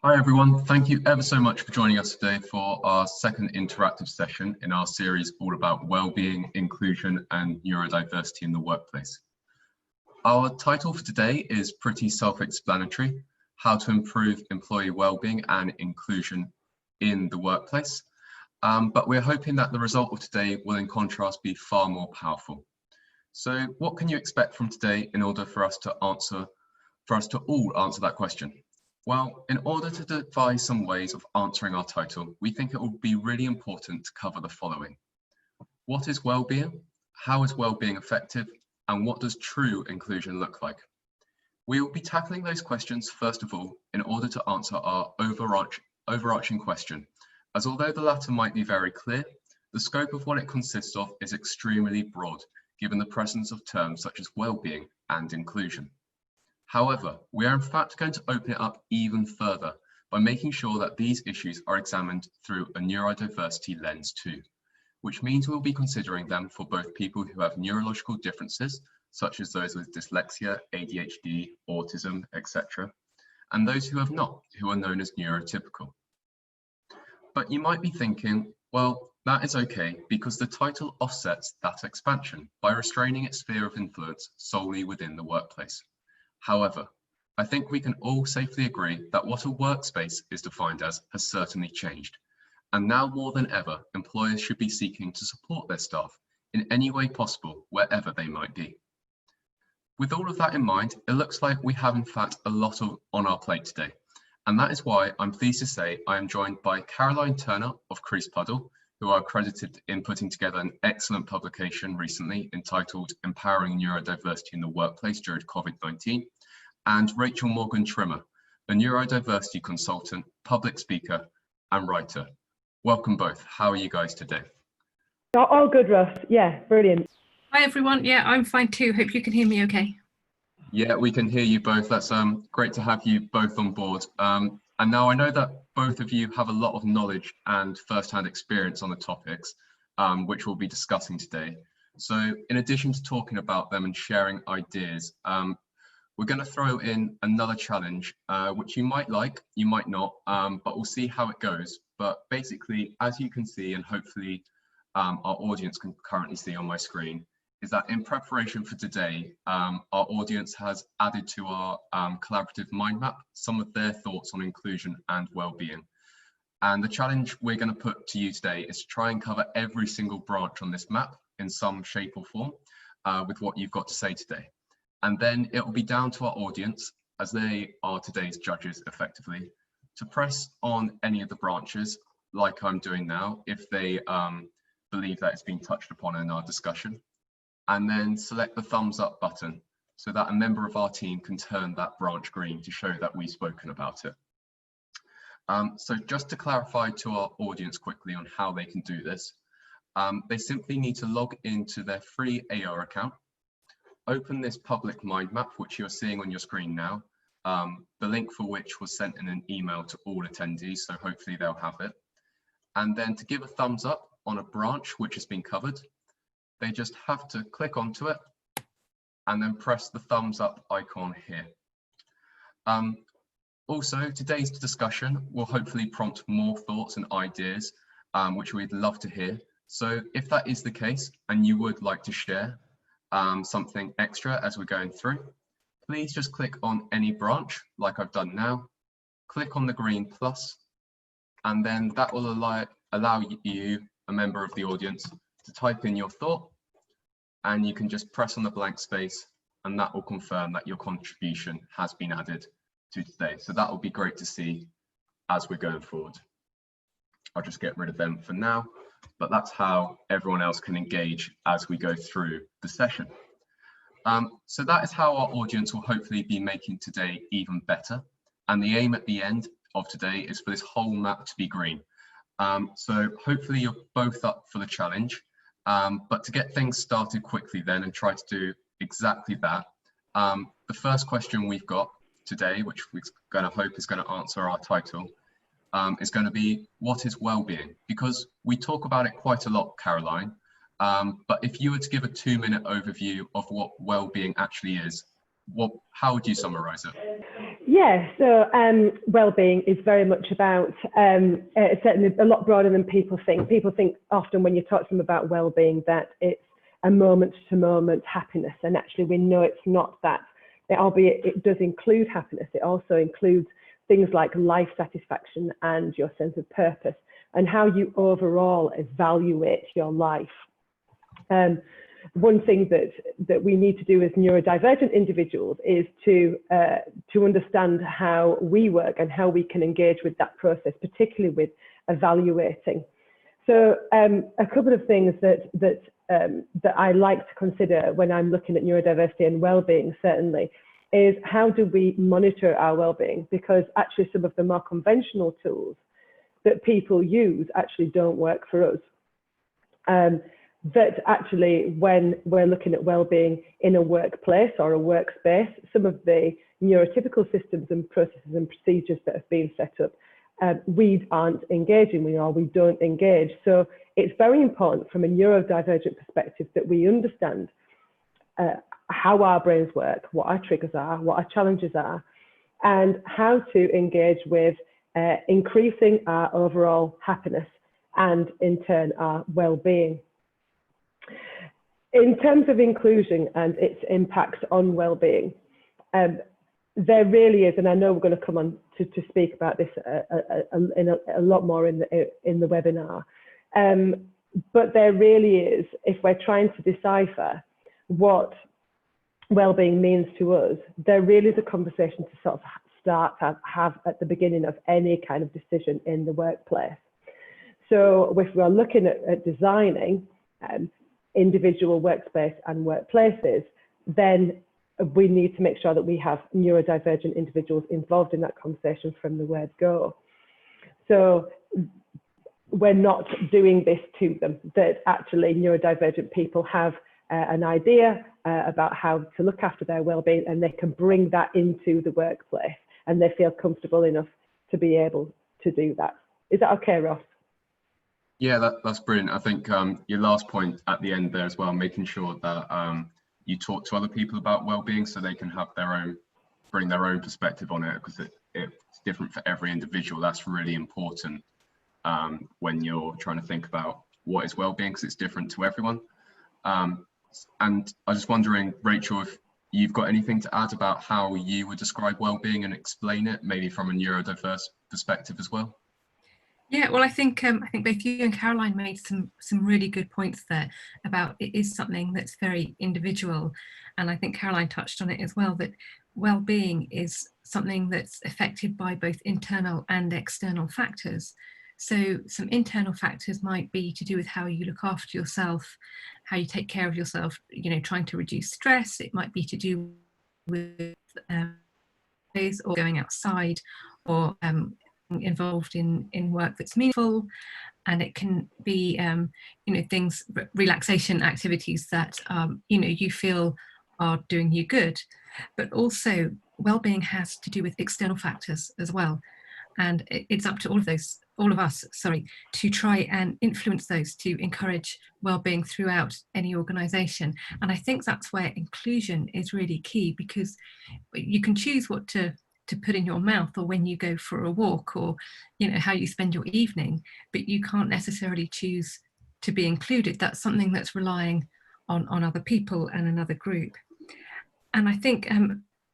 Hi everyone, thank you ever so much for joining us today for our second interactive session in our series all about well-being, inclusion and neurodiversity in the workplace. Our title for today is pretty self-explanatory: how to improve employee well-being and inclusion in the workplace. But we're hoping that the result of today will in contrast be far more powerful. So what can you expect from today in order for us to all answer that question? Well, in order to devise some ways of answering our title, we think it will be really important to cover the following. What is well-being? How is well-being effective? And what does true inclusion look like? We will be tackling those questions first of all in order to answer our overarching question, as although the latter might be very clear, the scope of what it consists of is extremely broad, given the presence of terms such as well-being and inclusion. However, we are in fact going to open it up even further by making sure that these issues are examined through a neurodiversity lens too, which means we'll be considering them for both people who have neurological differences, such as those with dyslexia, ADHD, autism, etc., and those who have not, who are known as neurotypical. But you might be thinking, well, that is okay because the title offsets that expansion by restraining its sphere of influence solely within the workplace. However, I think we can all safely agree that what a workspace is defined as has certainly changed. And now more than ever, employers should be seeking to support their staff in any way possible, wherever they might be. With all of that in mind, it looks like we have in fact a lot on our plate today. And that is why I'm pleased to say I am joined by Caroline Turner of Creased Puddle, who are credited in putting together an excellent publication recently entitled Empowering Neurodiversity in the Workplace During COVID-19, and Rachel Morgan Trimmer, a neurodiversity consultant, public speaker, and writer. Welcome both. How are you guys today? All good, Russ. Yeah, brilliant. Hi everyone. Yeah, I'm fine too. Hope you can hear me okay. Yeah, we can hear you both. That's great to have you both on board. And now I know that both of you have a lot of knowledge and first-hand experience on the topics, which we'll be discussing today. So in addition to talking about them and sharing ideas, we're going to throw in another challenge, which you might like, you might not, but we'll see how it goes. But basically, as you can see, and hopefully our audience can currently see on my screen, is that in preparation for today, our audience has added to our collaborative mind map some of their thoughts on inclusion and well-being. And the challenge we're going to put to you today is to try and cover every single branch on this map in some shape or form with what you've got to say today. And then it will be down to our audience, as they are today's judges effectively, to press on any of the branches like I'm doing now, if they believe that it's been touched upon in our discussion, and then select the thumbs up button so that a member of our team can turn that branch green to show that we've spoken about it. So just to clarify to our audience quickly on how they can do this, they simply need to log into their free Ayoa account, open this public mind map, which you're seeing on your screen now, the link for which was sent in an email to all attendees, so hopefully they'll have it. And then to give a thumbs up on a branch which has been covered, they just have to click onto it and then press the thumbs up icon here. Also, today's discussion will hopefully prompt more thoughts and ideas, which we'd love to hear. So if that is the case and you would like to share something extra as we're going through, please just click on any branch like I've done now, click on the green plus, and then that will allow you, a member of the audience, to type in your thought, and you can just press on the blank space and that will confirm that your contribution has been added to today. So that will be great to see as we're going forward. I'll just get rid of them for now, but that's how everyone else can engage as we go through the session. So that is how our audience will hopefully be making today even better. And the aim at the end of today is for this whole map to be green. So hopefully you're both up for the challenge, but to get things started quickly then and try to do exactly that, the first question we've got today, which we're going to hope is going to answer our title, is going to be, what is well-being? Because we talk about it quite a lot, Caroline, but if you were to give a 2-minute overview of what well-being actually is, how would you summarize it? Yeah, so well-being is very much about, certainly a lot broader than people think. People think often when you talk to them about well-being that it's a moment-to-moment happiness, and actually we know it's not that. Albeit it does include happiness, it also includes things like life satisfaction and your sense of purpose and how you overall evaluate your life. One thing that we need to do as neurodivergent individuals is to understand how we work and how we can engage with that process, particularly with evaluating. So a couple of things that I like to consider when I'm looking at neurodiversity and well-being, certainly, is how do we monitor our well-being? Because actually some of the more conventional tools that people use actually don't work for us. That actually, when we're looking at well-being in a workplace or a workspace, some of the neurotypical systems and processes and procedures that have been set up, we aren't engaging with, or we don't engage. So it's very important from a neurodivergent perspective that we understand how our brains work, what our triggers are, what our challenges are, and how to engage with increasing our overall happiness and in turn our well-being. In terms of inclusion and its impacts on well-being, there really is, and I know we're going to come on to speak about this a lot more in the webinar, but there really is, if we're trying to decipher what well-being means to us, there really is a conversation to sort of start to have at the beginning of any kind of decision in the workplace. So if we're looking at designing individual workspace and workplaces, then we need to make sure that we have neurodivergent individuals involved in that conversation from the word go. So we're not doing this to them, that actually neurodivergent people have an idea about how to look after their well-being, and they can bring that into the workplace and they feel comfortable enough to be able to do that. Is that okay, Ross? Yeah, that's brilliant. I think your last point at the end there as well, making sure that you talk to other people about well-being so they can have bring their own perspective on it, because it's different for every individual. That's really important when you're trying to think about what is well-being, because it's different to everyone. And I was just wondering, Rachel, if you've got anything to add about how you would describe well-being and explain it, maybe from a neurodiverse perspective as well. Yeah, well, I think both you and Caroline made some really good points there about it is something that's very individual, and I think Caroline touched on it as well, that well-being is something that's affected by both internal and external factors. So some internal factors might be to do with how you look after yourself, how you take care of yourself, trying to reduce stress. It might be to do with or going outside, or involved in work that's meaningful, and it can be things, relaxation activities that you feel are doing you good. But also well-being has to do with external factors as well, and it's up to all of us to try and influence those to encourage well-being throughout any organization. And I think that's where inclusion is really key, because you can choose what to put in your mouth, or when you go for a walk, or how you spend your evening, but you can't necessarily choose to be included. That's something that's relying on other people and another group. And I think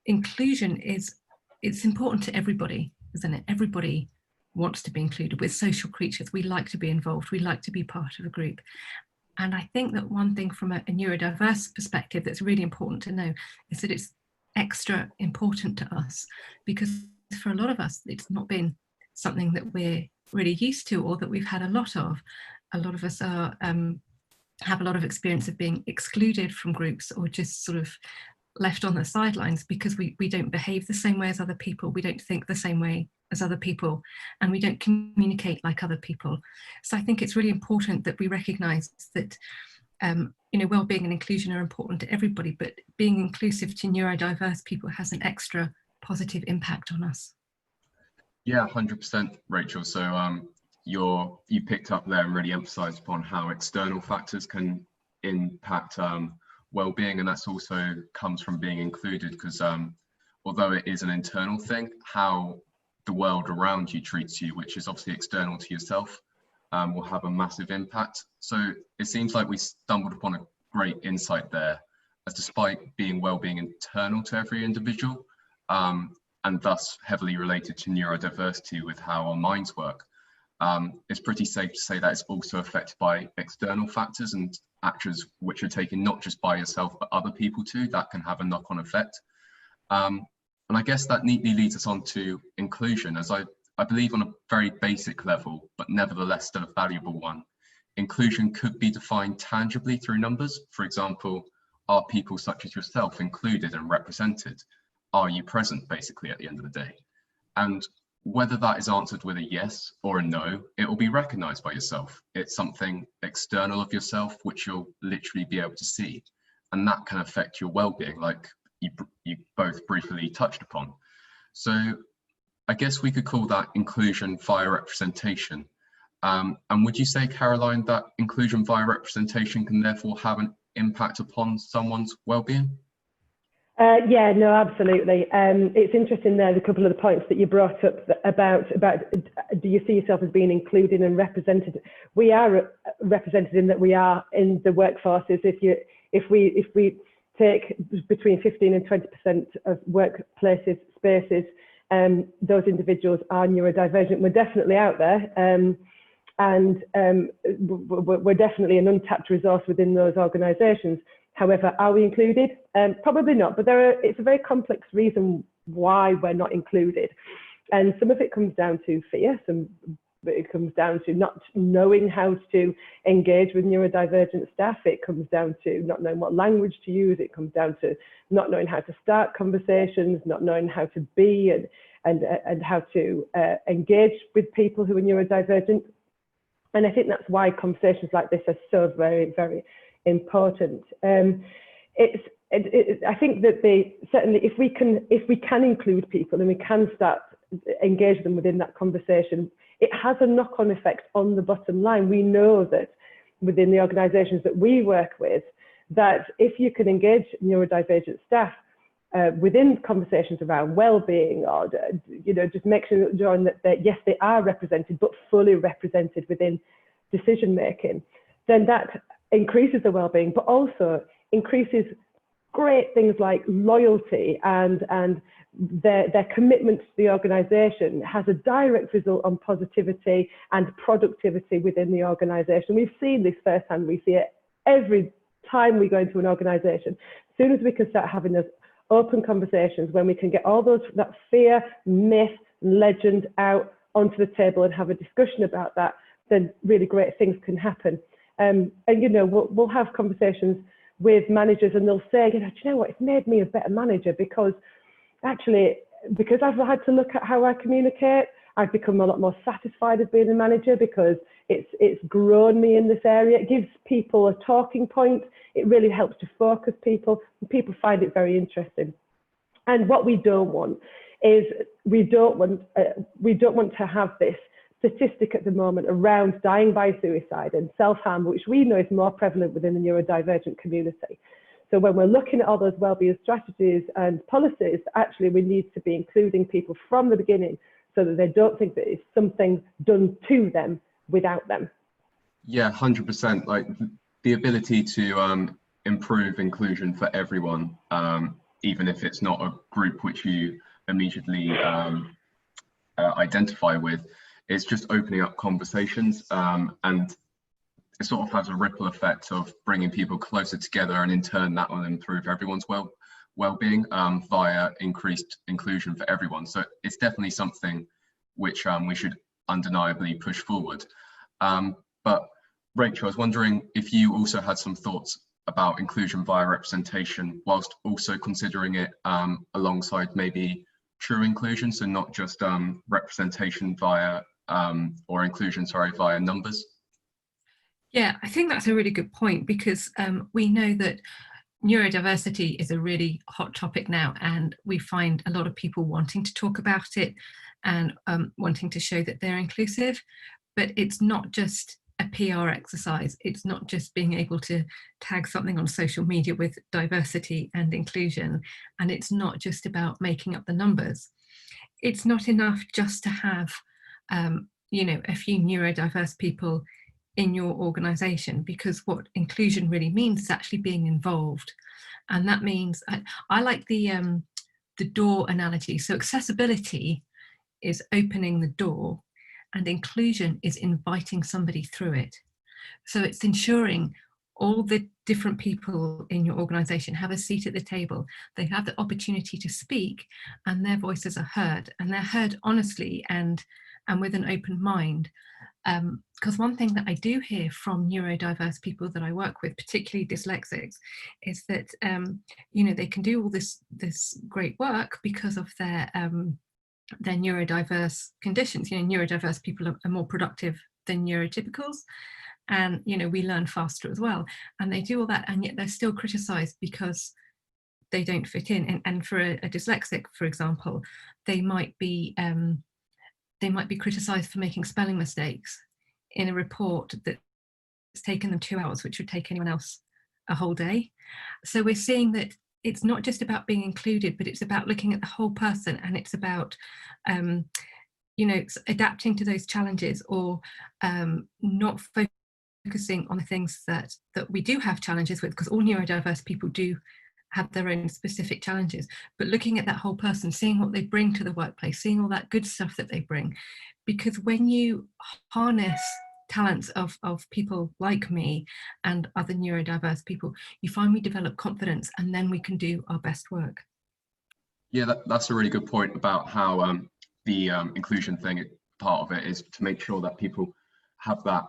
inclusion it's important to everybody, isn't it? Everybody wants to be included. We're social creatures. We like to be involved. We like to be part of a group. And I think that one thing from a neurodiverse perspective that's really important to know is that it's extra important to us, because for a lot of us it's not been something that we're really used to, or that we've had a lot of. A lot of us are have a lot of experience of being excluded from groups, or just sort of left on the sidelines, because we don't behave the same way as other people, we don't think the same way as other people, and we don't communicate like other people. So I think it's really important that we recognise that well-being and inclusion are important to everybody, but being inclusive to neurodiverse people has an extra positive impact on us. Yeah, 100%, Rachel. So you picked up there and really emphasised upon how external factors can impact well-being, and that's also comes from being included, because although it is an internal thing, how the world around you treats you, which is obviously external to yourself, will have a massive impact. So it seems like we stumbled upon a great insight there, as despite being well-being internal to every individual, and thus heavily related to neurodiversity with how our minds work, it's pretty safe to say that it's also affected by external factors and actions which are taken not just by yourself but other people too, that can have a knock-on effect. And I guess that neatly leads us on to inclusion, as I believe on a very basic level, but nevertheless still a valuable one. Inclusion could be defined tangibly through numbers. For example, are people such as yourself included and represented? Are you present, basically, at the end of the day? And whether that is answered with a yes or a no, it will be recognized by yourself. It's something external of yourself, which you'll literally be able to see. And that can affect your well-being, like you both briefly touched upon. So I guess we could call that inclusion via representation. And would you say, Caroline, that inclusion via representation can therefore have an impact upon someone's well-being? Yeah, no, absolutely. It's interesting there, a couple of the points that you brought up about do you see yourself as being included and represented? We are represented in that we are in the workforces. If we take between 15 and 20% of workplaces, spaces, those individuals are neurodivergent. We're definitely out there, and we're definitely an untapped resource within those organisations. However, are we included? Probably not, but it's a very complex reason why we're not included. And some of it comes down to fear, it comes down to not knowing how to engage with neurodivergent staff. It comes down to not knowing what language to use. It comes down to not knowing how to start conversations, not knowing how to be and how to engage with people who are neurodivergent. And I think that's why conversations like this are so very, very important. I think that certainly if we can include people and we can start engage them within that conversation, it has a knock-on effect on the bottom line. We know that within the organisations that we work with, that if you can engage neurodivergent staff within conversations around well-being, or just make sure that yes, they are represented, but fully represented within decision making, then that increases the well-being, but also increases great things like loyalty and their commitment to the organisation has a direct result on positivity and productivity within the organisation. We've seen this firsthand. We see it every time we go into an organisation. As soon as we can start having those open conversations, when we can get all that fear, myth, legend out onto the table and have a discussion about that, then really great things can happen. And we'll have conversations with managers, and they'll say, do you know what? It's made me a better manager because I've had to look at how I communicate. I've become a lot more satisfied as being a manager because it's grown me in this area. It gives people a talking point. It really helps to focus people, and people find it very interesting. And what we don't want is we don't want to have this statistic at the moment around dying by suicide and self-harm, which we know is more prevalent within the neurodivergent community. So when we're looking at all those wellbeing strategies and policies, actually we need to be including people from the beginning so that they don't think that it's something done to them without them. Yeah, 100%. Like the ability to improve inclusion for everyone, even if it's not a group which you immediately identify with, it's just opening up conversations, and it sort of has a ripple effect of bringing people closer together, and in turn that will improve everyone's well-being via increased inclusion for everyone. So it's definitely something which we should undeniably push forward. But Rachel, I was wondering if you also had some thoughts about inclusion via representation, whilst also considering it alongside maybe true inclusion, so not just representation via or inclusion, sorry, via numbers. Yeah, I think that's a really good point, because we know that neurodiversity is a really hot topic now, and we find a lot of people wanting to talk about it and wanting to show that they're inclusive. But it's not just a PR exercise. It's not just being able to tag something on social media with diversity and inclusion, and it's not just about making up the numbers. It's not enough just to have a few neurodiverse people in your organization, because what inclusion really means is actually being involved. And that means, I like the door analogy. So accessibility is opening the door, and inclusion is inviting somebody through it. So it's ensuring all the different people in your organization have a seat at the table. They have the opportunity to speak, and their voices are heard, and they're heard honestly and with an open mind. Because one thing that I do hear from neurodiverse people that I work with, particularly dyslexics, is that they can do all this great work because of their neurodiverse conditions. Neurodiverse people are more productive than neurotypicals, and we learn faster as well. And they do all that, and yet they're still criticised because they don't fit in. And for a dyslexic, for example, they might be criticised for making spelling mistakes in a report that's taken them 2 hours, which would take anyone else a whole day. So we're seeing that it's not just about being included, but it's about looking at the whole person, and it's about adapting to those challenges, or not focusing on the things that we do have challenges with, because all neurodiverse people do have their own specific challenges, but looking at that whole person, seeing what they bring to the workplace, seeing all that good stuff that they bring. Because when you harness talents of people like me and other neurodiverse people, you find we develop confidence, and then we can do our best work. Yeah, that's a really good point about how the inclusion thing, part of it is to make sure that people have that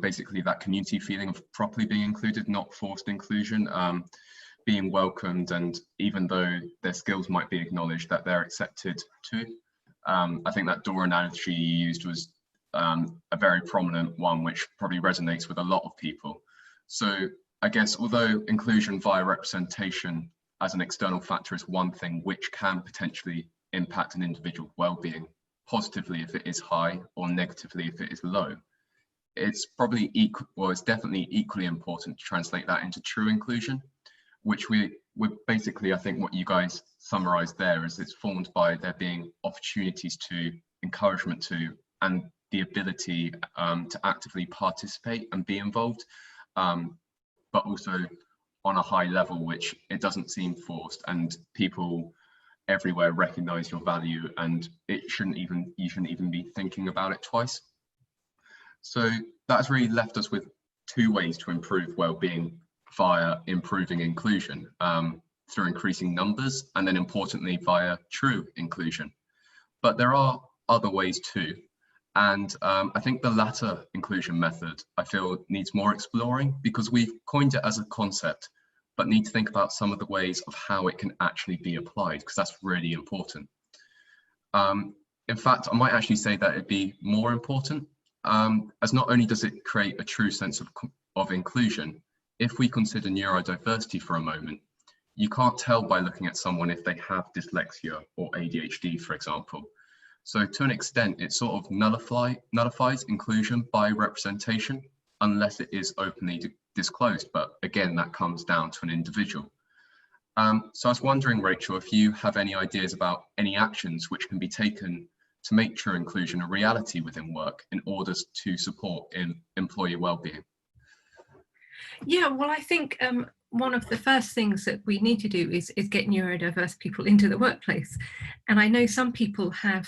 basically that community feeling of properly being included, not forced inclusion, being welcomed, and even though their skills might be acknowledged, that they're accepted too. I think that door analogy you used was a very prominent one, which probably resonates with a lot of people. So I guess, although inclusion via representation as an external factor is one thing which can potentially impact an individual's well-being positively if it is high, or negatively if it is low, it's probably it's definitely equally important to translate that into true inclusion, which we're basically, I think what you guys summarized there is it's formed by there being opportunities to, encouragement to, and the ability to actively participate and be involved, but also on a high level, which it doesn't seem forced, and people everywhere recognize your value, and you shouldn't even be thinking about it twice. So that's really left us with two ways to improve well-being via improving inclusion, through increasing numbers, and then importantly via true inclusion. But there are other ways too. And I think the latter inclusion method, I feel, needs more exploring, because we've coined it as a concept, but need to think about some of the ways of how it can actually be applied, because that's really important. In fact, I might actually say that it'd be more important, as not only does it create a true sense of inclusion. If we consider neurodiversity for a moment, you can't tell by looking at someone if they have dyslexia or ADHD, for example. So to an extent, it sort of nullifies inclusion by representation, unless it is openly disclosed. But again, that comes down to an individual. So I was wondering, Rachel, if you have any ideas about any actions which can be taken to make true inclusion a reality within work in order to support employee well-being. Yeah, well, I think one of the first things that we need to do is get neurodiverse people into the workplace. And I know some people have,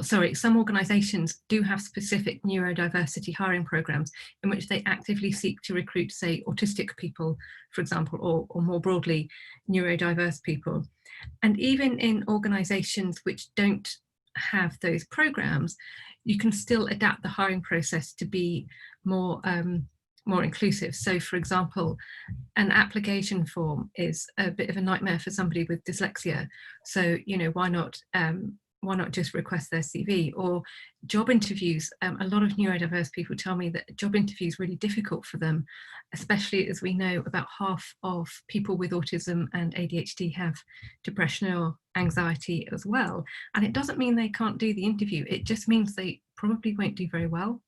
some organisations do have specific neurodiversity hiring programs in which they actively seek to recruit, say, autistic people, for example, or more broadly, neurodiverse people. And even in organisations which don't have those programs, you can still adapt the hiring process to be more inclusive. So, for example, an application form is a bit of a nightmare for somebody with dyslexia. So, why not just request their CV? Or job interviews. A lot of neurodiverse people tell me that job interviews are really difficult for them, especially as we know about half of people with autism and ADHD have depression or anxiety as well. And it doesn't mean they can't do the interview. It just means they probably won't do very well.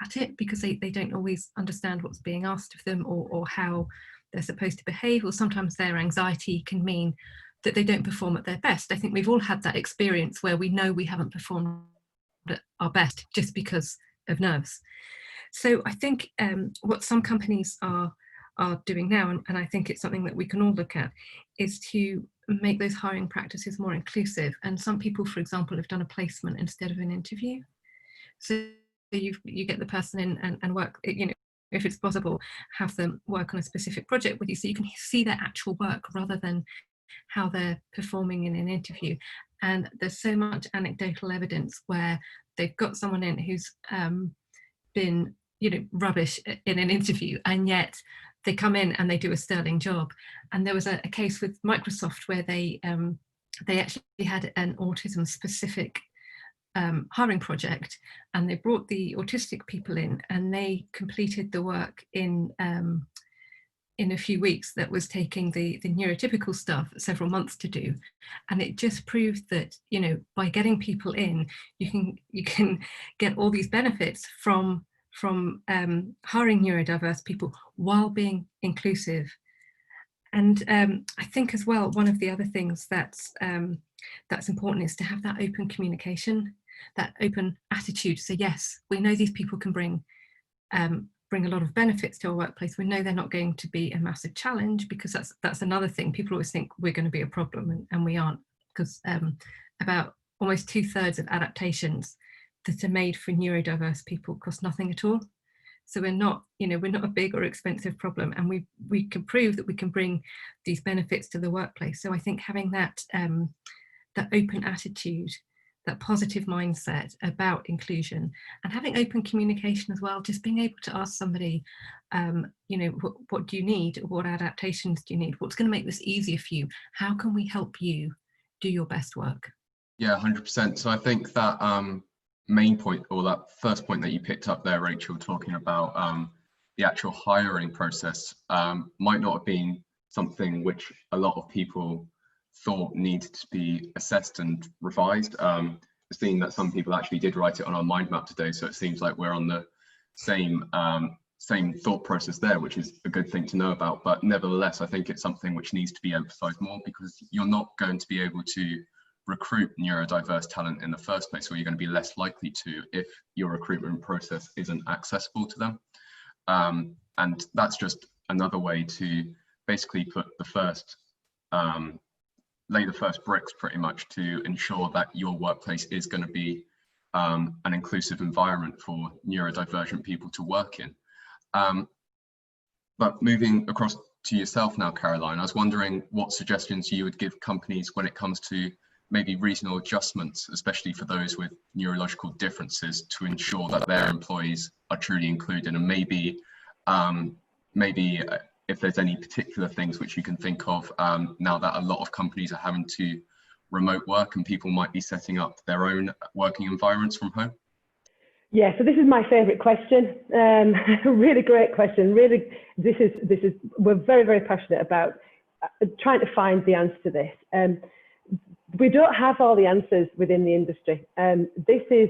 at it because they don't always understand what's being asked of them, or how they're supposed to behave, or sometimes their anxiety can mean that they don't perform at their best. I think we've all had that experience where we know we haven't performed at our best just because of nerves. So I think what some companies are doing now, and I think it's something that we can all look at, is to make those hiring practices more inclusive. And some people, for example, have done a placement instead of an interview. So you get the person in and work, you know, if it's possible, have them work on a specific project with you, so you can see their actual work rather than how they're performing in an interview. And there's so much anecdotal evidence where they've got someone in who's been, you know, rubbish in an interview, and yet they come in and they do a sterling job. And there was a case with Microsoft where they actually had an autism specific hiring project, and they brought the autistic people in, and they completed the work in a few weeks that was taking the neurotypical staff several months to do. And it just proved that, you know, by getting people in, you can get all these benefits from hiring neurodiverse people while being inclusive. And I think as well, one of the other things that's important is to have that open communication, that open attitude. So yes, we know these people can bring a lot of benefits to our workplace. We know they're not going to be a massive challenge, because that's another thing. People always think we're going to be a problem, and we aren't, because about almost 2/3 of adaptations that are made for neurodiverse people cost nothing at all. So we're not a big or expensive problem, and we can prove that we can bring these benefits to the workplace. So I think having that open attitude, that positive mindset about inclusion, and having open communication as well, just being able to ask somebody, you know, what do you need? What adaptations do you need? What's going to make this easier for you? How can we help you do your best work? Yeah, 100%. So I think that main point, or that first point that you picked up there, Rachel, talking about the actual hiring process, might not have been something which a lot of people thought needed to be assessed and revised. Seeing that some people actually did write it on our mind map today, so it seems like we're on the same thought process there, which is a good thing to know about. But nevertheless, I think it's something which needs to be emphasized more, because you're not going to be able to recruit neurodiverse talent in the first place, or you're going to be less likely to if your recruitment process isn't accessible to them. And that's just another way to basically put the first lay the first bricks, pretty much, to ensure that your workplace is going to be an inclusive environment for neurodivergent people to work in. But moving across to yourself now, Caroline, I was wondering what suggestions you would give companies when it comes to maybe regional adjustments, especially for those with neurological differences, to ensure that their employees are truly included, and maybe if there's any particular things which you can think of now that a lot of companies are having to remote work and people might be setting up their own working environments from home? Yeah, so this is my favourite question. Really great question. Really, this is we're very, very passionate about trying to find the answer to this. We don't have all the answers within the industry. This is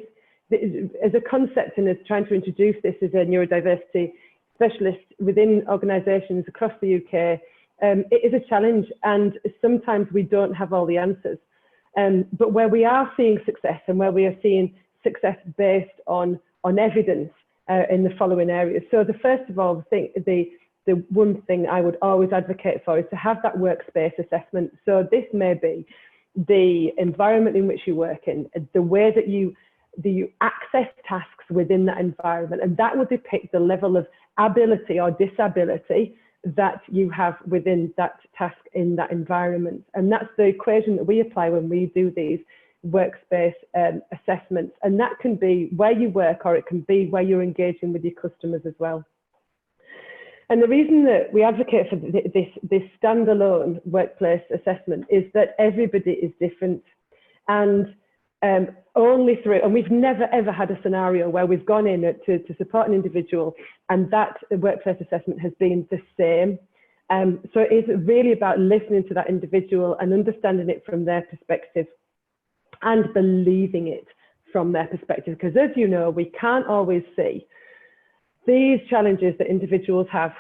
as a concept, and as trying to introduce this as a neurodiversity specialist within organisations across the UK, it is a challenge, and sometimes we don't have all the answers. But where we are seeing success, and where we are seeing success based on evidence in the following areas. So the first of all, I think the one thing I would always advocate for is to have that workspace assessment. So this may be the environment in which you work in, the way that you access tasks within that environment, and that will depict the level of ability or disability that you have within that task in that environment. And that's the equation that we apply when we do these workspace assessments. And that can be where you work, or it can be where you're engaging with your customers as well. And the reason that we advocate for this standalone workplace assessment is that everybody is different, and only through, and we've never ever had a scenario where we've gone in to support an individual and that workplace assessment has been the same. So it is really about listening to that individual and understanding it from their perspective and believing it from their perspective, because as you know, we can't always see these challenges that individuals have.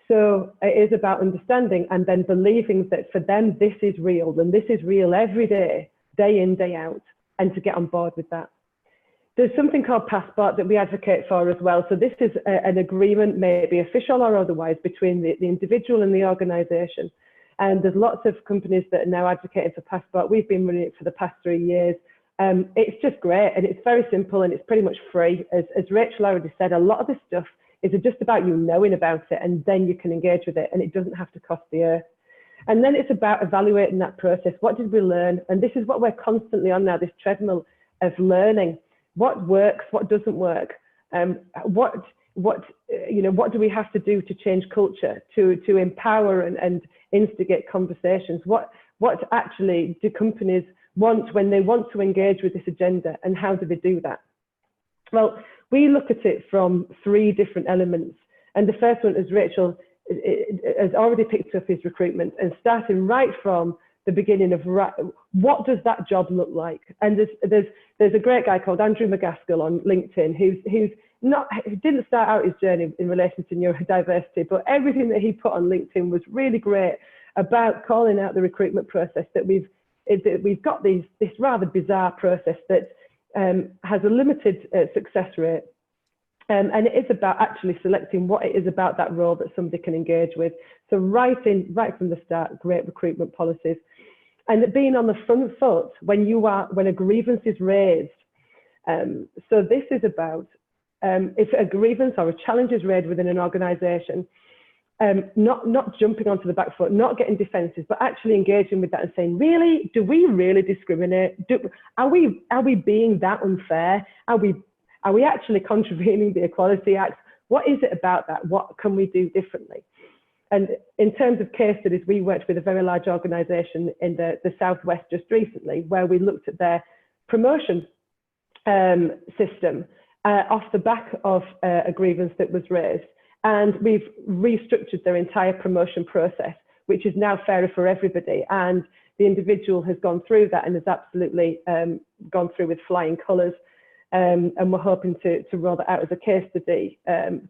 So it is about understanding and then believing that for them, this is real, and this is real every day, day in, day out, and to get on board with that. There's something called Passport that we advocate for as well. So this is an agreement, maybe official or otherwise, between the individual and the organisation. And there's lots of companies that are now advocating for Passport. We've been running it for the past 3 years. It's just great, and it's very simple, and it's pretty much free. As Rachel already said, a lot of this stuff is just about you knowing about it, and then you can engage with it, and it doesn't have to cost the earth. And then it's about evaluating that process. What did we learn? And this is what we're constantly on now, this treadmill of learning. What works? What doesn't work? What do we have to do to change culture, to empower and instigate conversations? What actually do companies want when they want to engage with this agenda, and how do they do that? Well, we look at it from 3 different elements. And the first one, as Rachel has already picked up, is recruitment, and starting right from the beginning of what does that job look like? And there's a great guy called Andrew McGaskill on LinkedIn who didn't start out his journey in relation to neurodiversity, but everything that he put on LinkedIn was really great about calling out the recruitment process, that we've got this rather bizarre process that has a limited success rate. And it is about actually selecting what it is about that role that somebody can engage with. So right from the start, great recruitment policies. And being on the front foot when a grievance is raised. So this is about, if a grievance or a challenge is raised within an organisation, not jumping onto the back foot, not getting defensive, but actually engaging with that and saying, really, do we really discriminate? Are we being that unfair? Are we actually contravening the Equality Act? What is it about that? What can we do differently? And in terms of case studies, we worked with a very large organisation in the Southwest just recently, where we looked at their promotion system off the back of a grievance that was raised. And we've restructured their entire promotion process, which is now fairer for everybody. And the individual has gone through that and has absolutely gone through with flying colours. And we're hoping to roll that out as a case study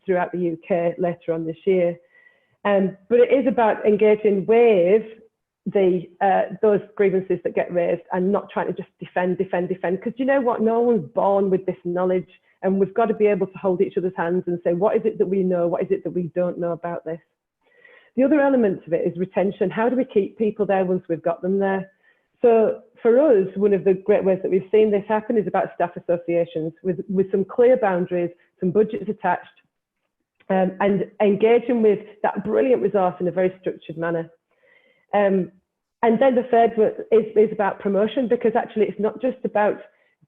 throughout the UK later on this year. But it is about engaging with those grievances that get raised and not trying to just defend. Because you know what? No one's born with this knowledge, and we've got to be able to hold each other's hands and say, what is it that we know? What is it that we don't know about this? The other element of it is retention. How do we keep people there once we've got them there? So for us, one of the great ways that we've seen this happen is about staff associations with some clear boundaries, some budgets attached, and engaging with that brilliant resource in a very structured manner. And then the third is about promotion, because actually it's not just about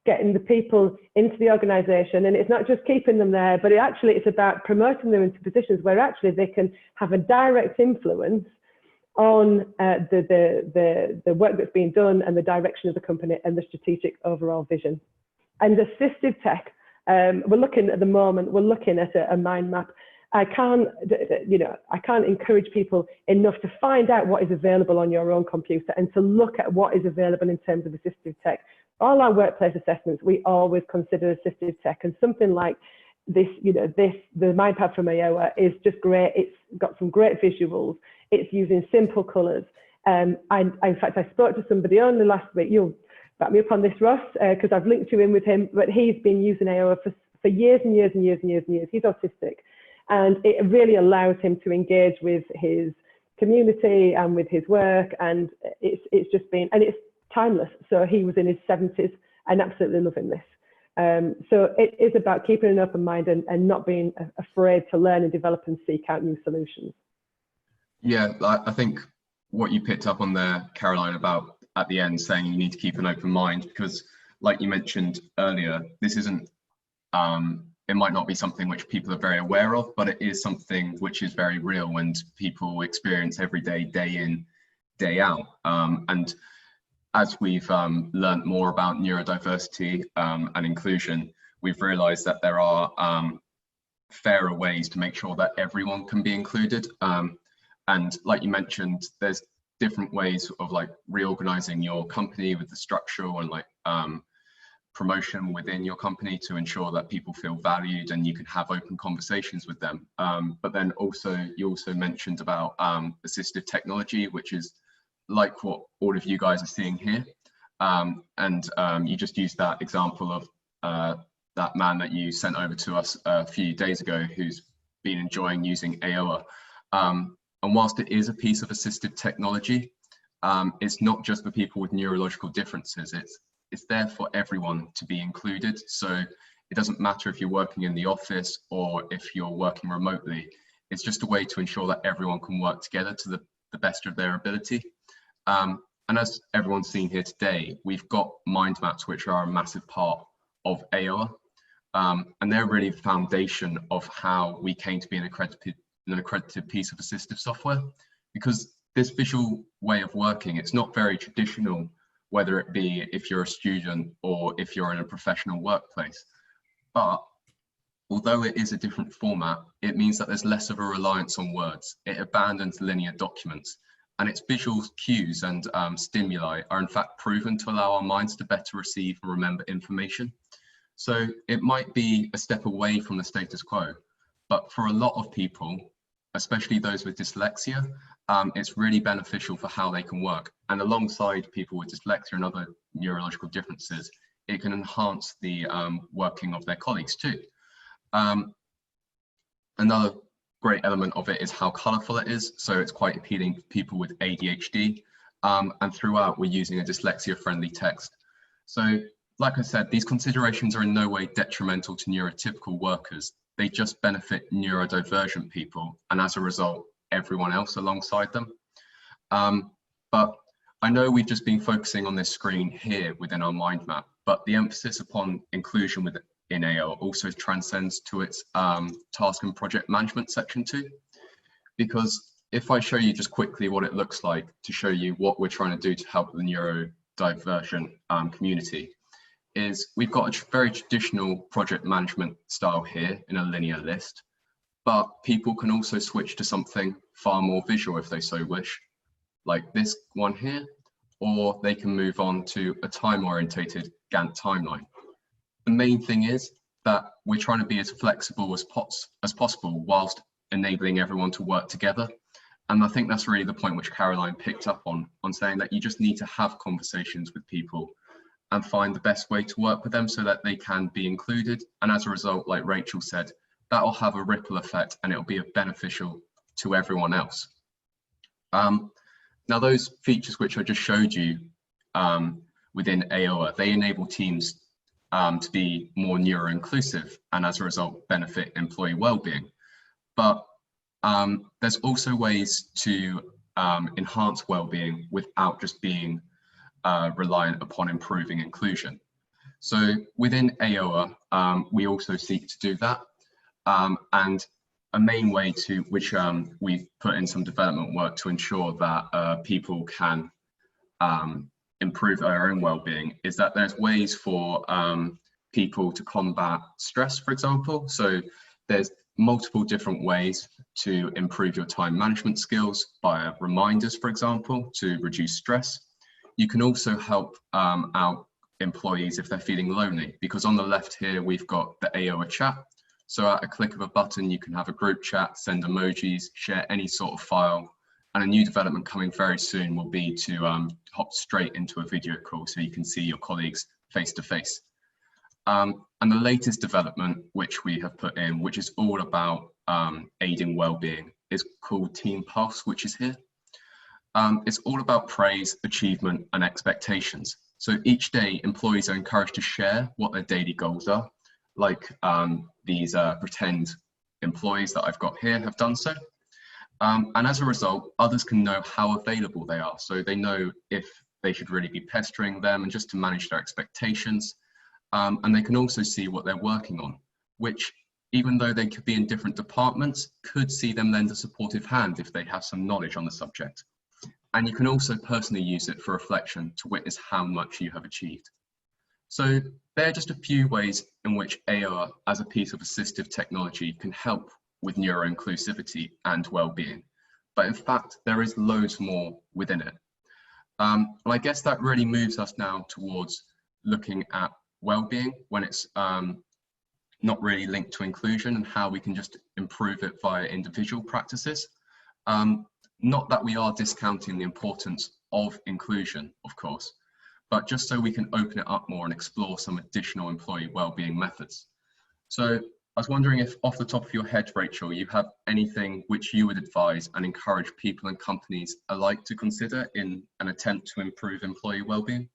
getting the people into the organisation, and it's not just keeping them there, but it's about promoting them into positions where actually they can have a direct influence on the work that's being done and the direction of the company and the strategic overall vision. And assistive tech, we're looking at a mind map. I can't encourage people enough to find out what is available on your own computer and to look at what is available in terms of assistive tech. All our workplace assessments, we always consider assistive tech, and something like this, the mind pad from Ayoa is just great. It's got some great visuals. It's using simple colours. In fact, I spoke to somebody only last week. You'll back me up on this, Ross, because I've linked you in with him. But he's been using Ayoa for years and years and years and years and years. He's autistic, and it really allows him to engage with his community and with his work. And it's just been, and it's timeless. So he was in his 70s and absolutely loving this. So it is about keeping an open mind and not being afraid to learn and develop and seek out new solutions. Yeah, I think what you picked up on there, Caroline, about at the end saying you need to keep an open mind, because like you mentioned earlier, this isn't, it might not be something which people are very aware of, but it is something which is very real and people experience every day, day in, day out. And as we've learned more about neurodiversity and inclusion, we've realized that there are fairer ways to make sure that everyone can be included. And like you mentioned, there's different ways of like reorganizing your company with the structural and like promotion within your company to ensure that people feel valued and you can have open conversations with them. But then also, you also mentioned about assistive technology, which is like what all of you guys are seeing here. You just used that example of that man that you sent over to us a few days ago who's been enjoying using Ayoa. And whilst it is a piece of assistive technology, it's not just for people with neurological differences. It's there for everyone to be included. So it doesn't matter if you're working in the office or if you're working remotely. It's just a way to ensure that everyone can work together to the best of their ability. And as everyone's seen here today, we've got mind maps, which are a massive part of Ayoa. And they're really the foundation of how we came to be an accredited piece of assistive software, because this visual way of working, it's not very traditional, whether it be if you're a student or if you're in a professional workplace. But although it is a different format, it means that there's less of a reliance on words. It abandons linear documents, and its visual cues and stimuli are in fact proven to allow our minds to better receive and remember information. So it might be a step away from the status quo, but for a lot of people, especially those with dyslexia, it's really beneficial for how they can work. And alongside people with dyslexia and other neurological differences, it can enhance the working of their colleagues too. Another great element of it is how colourful it is. So it's quite appealing to people with ADHD. And throughout, we're using a dyslexia-friendly text. So like I said, these considerations are in no way detrimental to neurotypical workers. They just benefit neurodivergent people, and as a result, everyone else alongside them. But I know we've just been focusing on this screen here within our mind map, but the emphasis upon inclusion in Ayoa also transcends to its task and project management section too. Because if I show you just quickly what it looks like to show you what we're trying to do to help the neurodivergent community, is we've got a very traditional project management style here in a linear list, but people can also switch to something far more visual if they so wish, like this one here, or they can move on to a time-orientated Gantt timeline. The main thing is that we're trying to be as flexible as possible whilst enabling everyone to work together. And I think that's really the point which Caroline picked up on saying that you just need to have conversations with people and find the best way to work with them so that they can be included. And as a result, like Rachel said, that will have a ripple effect and it'll be beneficial to everyone else. Now, those features which I just showed you within Ayoa, they enable teams to be more neuro-inclusive and as a result benefit employee well-being. But there's also ways to enhance well-being without just being reliant upon improving inclusion. So within Ayoa, we also seek to do that. And a main way to which we've put in some development work to ensure that people can improve their own well-being is that there's ways for people to combat stress, for example. So there's multiple different ways to improve your time management skills via reminders, for example, to reduce stress. You can also help our employees if they're feeling lonely, because on the left here, we've got the Ayoa chat. So at a click of a button, you can have a group chat, send emojis, share any sort of file. And a new development coming very soon will be to hop straight into a video call so you can see your colleagues face to face. And the latest development, which we have put in, which is all about aiding well-being, is called Team Pulse, which is here. It's all about praise, achievement, and expectations. So each day, employees are encouraged to share what their daily goals are, like these pretend employees that I've got here have done so. And as a result, others can know how available they are. So they know if they should really be pestering them and just to manage their expectations. And they can also see what they're working on, which, even though they could be in different departments, could see them lend a supportive hand if they have some knowledge on the subject. And you can also personally use it for reflection to witness how much you have achieved. So there are just a few ways in which Ayoa, as a piece of assistive technology, can help with neuroinclusivity and well-being. But in fact, there is loads more within it. And I guess that really moves us now towards looking at well-being when it's not really linked to inclusion, and how we can just improve it via individual practices. Not that we are discounting the importance of inclusion, of course, but just so we can open it up more and explore some additional employee well-being methods. So I was wondering if, off the top of your head, Rachel, you have anything which you would advise and encourage people and companies alike to consider in an attempt to improve employee well-being?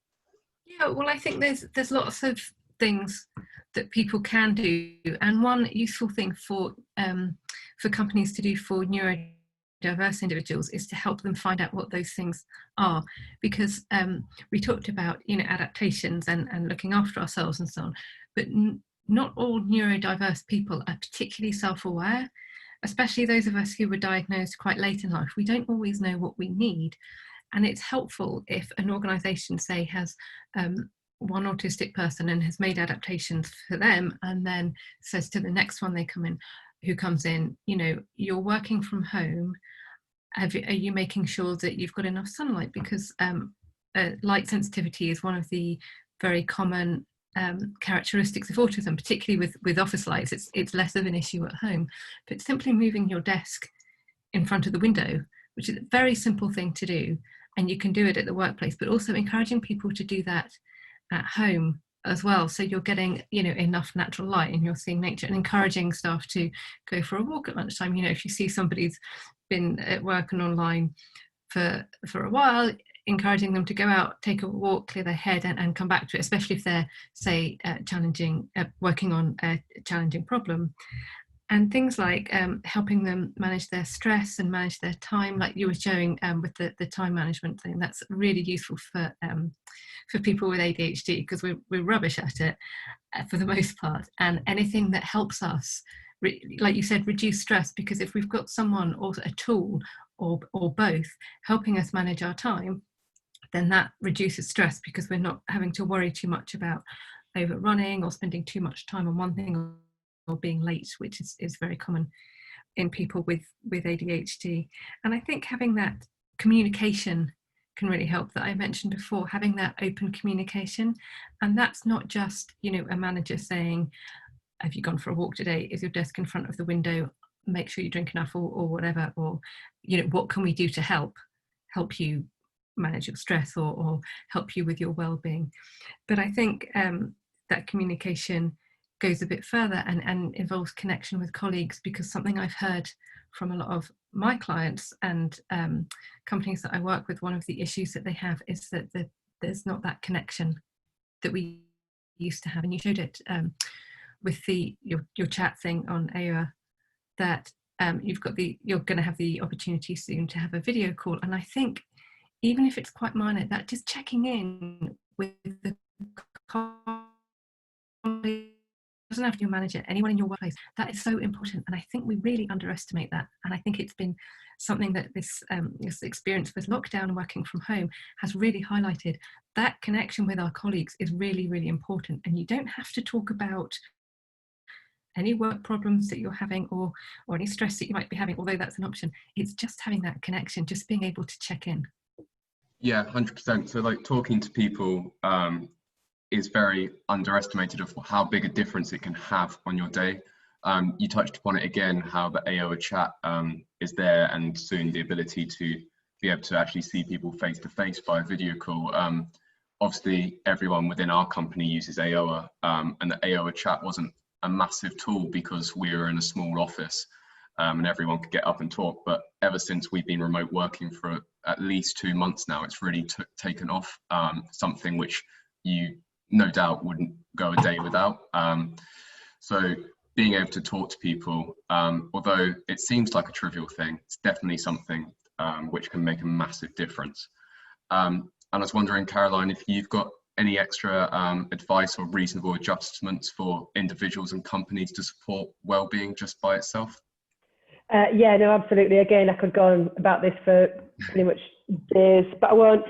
Yeah, well, I think there's lots of things that people can do, and one useful thing for companies to do for neurodiverse individuals is to help them find out what those things are, because we talked about, you know, adaptations and looking after ourselves and so on, but not all neurodiverse people are particularly self-aware, especially those of us who were diagnosed quite late in life. We don't always know what we need, and it's helpful if an organisation, say, has one autistic person and has made adaptations for them, and then says to the next one who comes in, you know, you're working from home, are you making sure that you've got enough sunlight? Because light sensitivity is one of the very common characteristics of autism, particularly with office lights. It's less of an issue at home, but simply moving your desk in front of the window, which is a very simple thing to do, and you can do it at the workplace, but also encouraging people to do that at home as well, so you're getting, you know, enough natural light and you're seeing nature, and encouraging staff to go for a walk at lunchtime. You know, if you see somebody's been at work and online for a while, encouraging them to go out, take a walk, clear their head, and come back to it, especially if they're, say, working on a challenging problem. And things like helping them manage their stress and manage their time, like you were showing with the time management thing. That's really useful for people with ADHD, because we're rubbish at it for the most part. And anything that helps us, like you said, reduce stress, because if we've got someone or a tool or both helping us manage our time, then that reduces stress, because we're not having to worry too much about overrunning or spending too much time on one thing, or being late, which is very common in people with ADHD. And I think having that communication can really help, that I mentioned before, having that open communication. And that's not just, you know, a manager saying, have you gone for a walk today? Is your desk in front of the window? Make sure you drink enough, or whatever, or, you know, what can we do to help you manage your stress, or help you with your well-being? But I think that communication goes a bit further and involves connection with colleagues, because something I've heard from a lot of my clients and companies that I work with, one of the issues that they have is that there's not that connection that we used to have. And you showed it with your chat thing on Ayoa, that you're going to have the opportunity soon to have a video call. And I think even if it's quite minor, that just checking in with the colleagues, doesn't have to be your manager, anyone in your workplace, that is so important. And I think we really underestimate that. And I think it's been something that this experience with lockdown and working from home has really highlighted. That connection with our colleagues is really, really important. And you don't have to talk about any work problems that you're having, or any stress that you might be having, although that's an option. It's just having that connection, just being able to check in. Yeah, 100%. So like talking to people is very underestimated of how big a difference it can have on your day. You touched upon it again, how the Ayoa chat is there, and soon the ability to be able to actually see people face to face by a video call. Obviously, everyone within our company uses Ayoa, and the Ayoa chat wasn't a massive tool because we were in a small office and everyone could get up and talk. But ever since we've been remote working for at least 2 months now, it's really taken off, something which you no doubt wouldn't go a day without. So being able to talk to people, although it seems like a trivial thing, it's definitely something which can make a massive difference. And I was wondering, Caroline, if you've got any extra advice or reasonable adjustments for individuals and companies to support well-being just by itself? Yeah, no, absolutely. Again, I could go on about this for pretty much days, but I won't.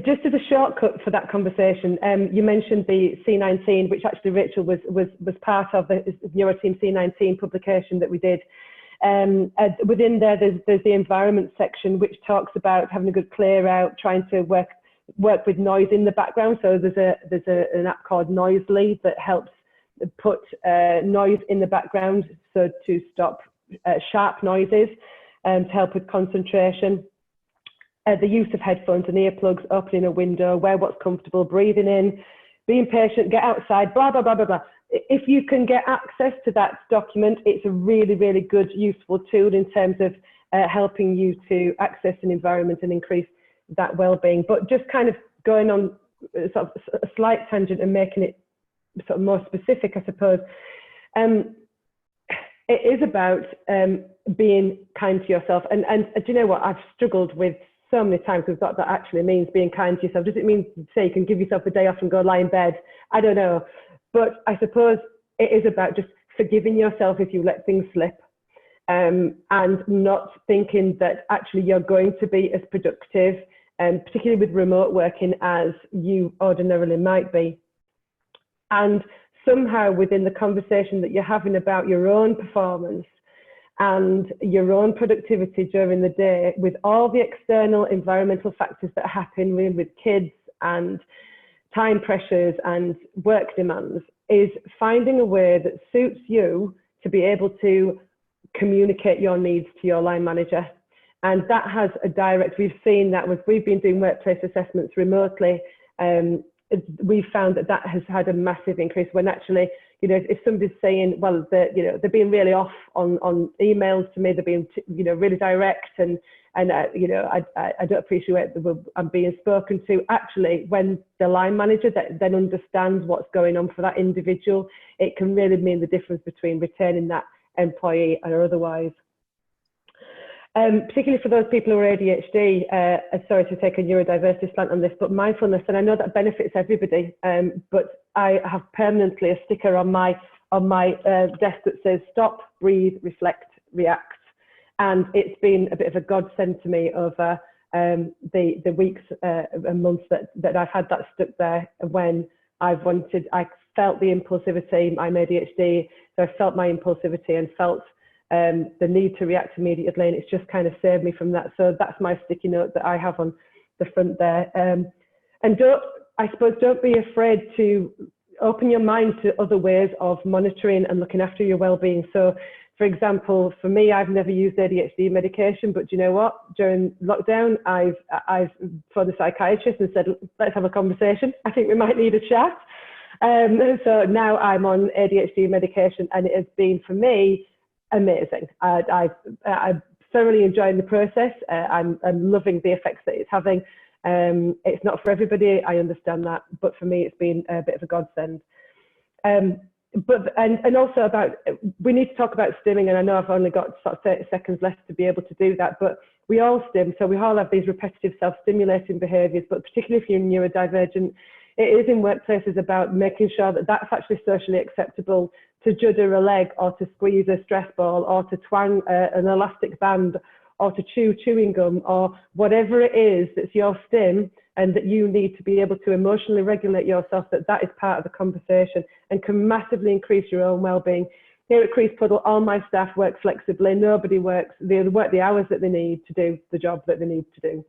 Just as a shortcut for that conversation, you mentioned the C19, which actually Rachel was part of the Neuroteam C19 publication that we did. Within there, there's the environment section, which talks about having a good clear out, trying to work work with noise in the background. So there's an app called Noisely that helps put noise in the background, so to stop sharp noises and to help with concentration. The use of headphones and earplugs, opening a window, wear what's comfortable, breathing in, being patient, get outside, blah, blah, blah, blah, blah. If you can get access to that document, it's a really, really good, useful tool in terms of helping you to access an environment and increase that well-being. But just kind of going on sort of a slight tangent and making it sort of more specific, I suppose. It is about being kind to yourself. And do you know what? I've struggled with so many times with what that actually means, being kind to yourself. Does it mean, say, you can give yourself a day off and go lie in bed? I don't know. But I suppose it is about just forgiving yourself if you let things slip, and not thinking that actually you're going to be as productive, particularly with remote working, as you ordinarily might be. And somehow within the conversation that you're having about your own performance and your own productivity during the day, with all the external environmental factors that happen with kids and time pressures and work demands, is finding a way that suits you to be able to communicate your needs to your line manager. And that has a direct, we've seen that we've been doing workplace assessments remotely. We've found that has had a massive increase when actually, you know, if somebody's saying, well, they're being really off on emails to me, they're being, you know, really direct, and you know, I don't appreciate I'm being spoken to. Actually, when the line manager then understands what's going on for that individual, it can really mean the difference between retaining that employee or otherwise. Particularly for those people who are ADHD, sorry to take a neurodiversity slant on this, but mindfulness, and I know that benefits everybody, but I have permanently a sticker on my desk that says stop, breathe, reflect, react. And it's been a bit of a godsend to me over the weeks and months that I've had that stuck there when I felt the impulsivity. I'm ADHD, so I felt my impulsivity and felt the need to react immediately, and it's just kind of saved me from that. So that's my sticky note that I have on the front there. And don't be afraid to open your mind to other ways of monitoring and looking after your well-being. So, for example, for me, I've never used ADHD medication, but you know what? During lockdown, I've phoned the psychiatrist and said, let's have a conversation. I think we might need a chat. So now I'm on ADHD medication, and it has been, for me, amazing. I'm thoroughly enjoying the process. I'm loving the effects that it's having. It's not for everybody, I understand that, but for me, it's been a bit of a godsend. And also about, we need to talk about stimming, and I know I've only got sort of 30 seconds left to be able to do that, but we all stim, so we all have these repetitive self-stimulating behaviours, but particularly if you're neurodivergent, it is in workplaces about making sure that that's actually socially acceptable, to judder a leg, or to squeeze a stress ball, or to twang an elastic band, or to chew chewing gum, or whatever it is that's your stim, and that you need to be able to emotionally regulate yourself, that is part of the conversation and can massively increase your own well-being. Here at Creased Puddle, all my staff work flexibly. Nobody works, they work the hours that they need to do the job that they need to do.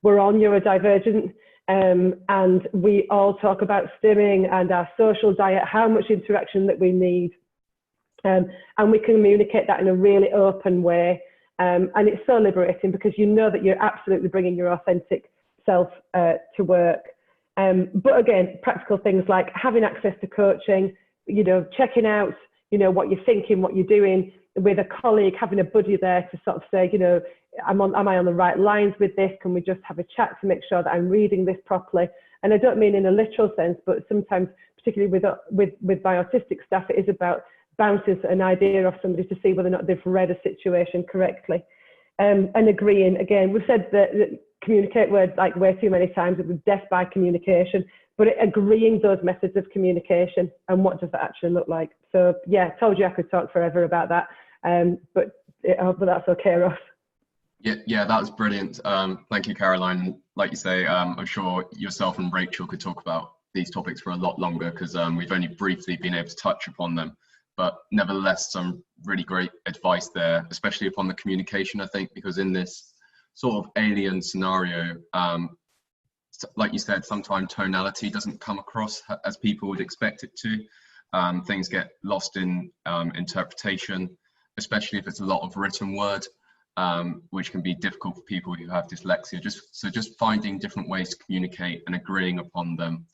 We're all neurodivergent. And we all talk about stimming and our social diet, how much interaction that we need. And we communicate that in a really open way. And it's so liberating because you know that you're absolutely bringing your authentic self to work. But again, practical things like having access to coaching, you know, checking out, you know, what you're thinking, what you're doing with a colleague, having a buddy there to sort of say, you know, am I on the right lines with this? Can we just have a chat to make sure that I'm reading this properly? And I don't mean in a literal sense, but sometimes, particularly with my autistic staff, it is about bouncing an idea off somebody to see whether or not they've read a situation correctly. And agreeing, again, we've said that communicate words like way too many times, it was death by communication, but agreeing those methods of communication and what does that actually look like. So yeah, told you I could talk forever about that, but I hope that's okay, Ross. Yeah, that was brilliant. Thank you, Caroline. Like you say, I'm sure yourself and Rachel could talk about these topics for a lot longer because we've only briefly been able to touch upon them. But nevertheless, some really great advice there, especially upon the communication, I think, because in this sort of alien scenario, like you said, sometimes tonality doesn't come across as people would expect it to. Things get lost in interpretation, especially if it's a lot of written word, which can be difficult for people who have dyslexia. Just finding different ways to communicate and agreeing upon them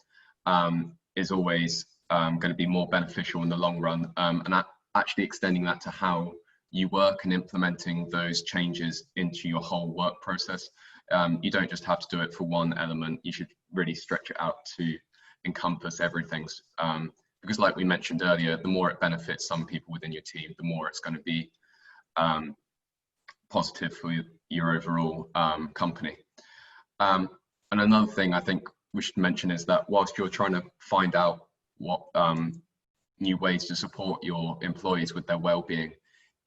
is always going to be more beneficial in the long run, and actually extending that to how you work and implementing those changes into your whole work process. You don't just have to do it for one element, you should really stretch it out to encompass everything. Because like we mentioned earlier, the more it benefits some people within your team, the more it's going to be positive for your overall company. And another thing I think we should mention is that whilst you're trying to find out what new ways to support your employees with their well-being,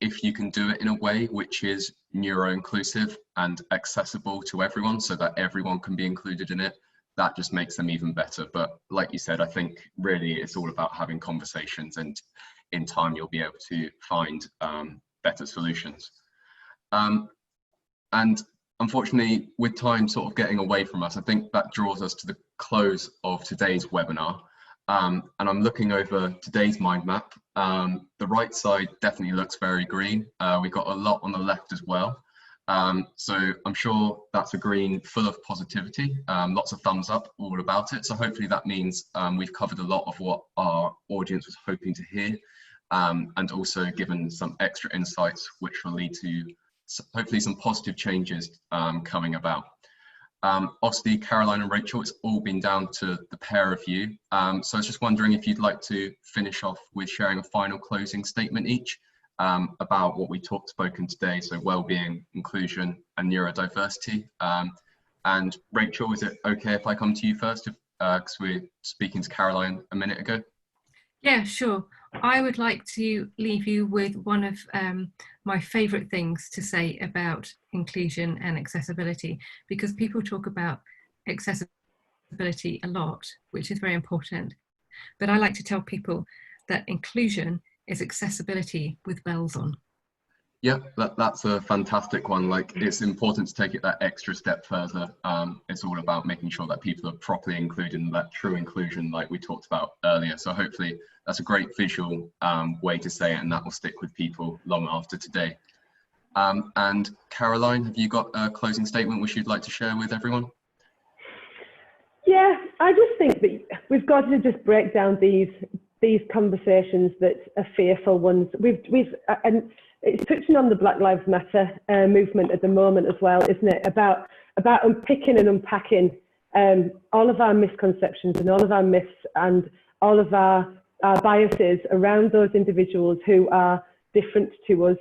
if you can do it in a way which is neuro-inclusive and accessible to everyone so that everyone can be included in it, that just makes them even better. But like you said, I think really it's all about having conversations, and in time you'll be able to find better solutions. And unfortunately, with time sort of getting away from us, I think that draws us to the close of today's webinar. And I'm looking over today's mind map. The right side definitely looks very green. We've got a lot on the left as well. So I'm sure that's a green full of positivity, lots of thumbs up all about it. So hopefully that means we've covered a lot of what our audience was hoping to hear, and also given some extra insights which will lead to hopefully some positive changes coming about. Obviously, Caroline and Rachel, it's all been down to the pair of you. So I was just wondering if you'd like to finish off with sharing a final closing statement each about what we spoken today, so well-being, inclusion, and neurodiversity. And Rachel, is it okay if I come to you first, because we're speaking to Caroline a minute ago? Yeah, sure. I would like to leave you with one of my favourite things to say about inclusion and accessibility, because people talk about accessibility a lot, which is very important. But I like to tell people that inclusion is accessibility with bells on. Yeah, that's a fantastic one. Like, it's important to take it that extra step further. It's all about making sure that people are properly included in that true inclusion like we talked about earlier. So hopefully that's a great visual way to say it, and that will stick with people long after today. And Caroline, have you got a closing statement which you'd like to share with everyone? Yeah, I just think that we've got to just break down these conversations that are fearful ones. And it's touching on the Black Lives Matter movement at the moment as well, isn't it? About unpicking and unpacking all of our misconceptions and all of our myths and all of our biases around those individuals who are different to us.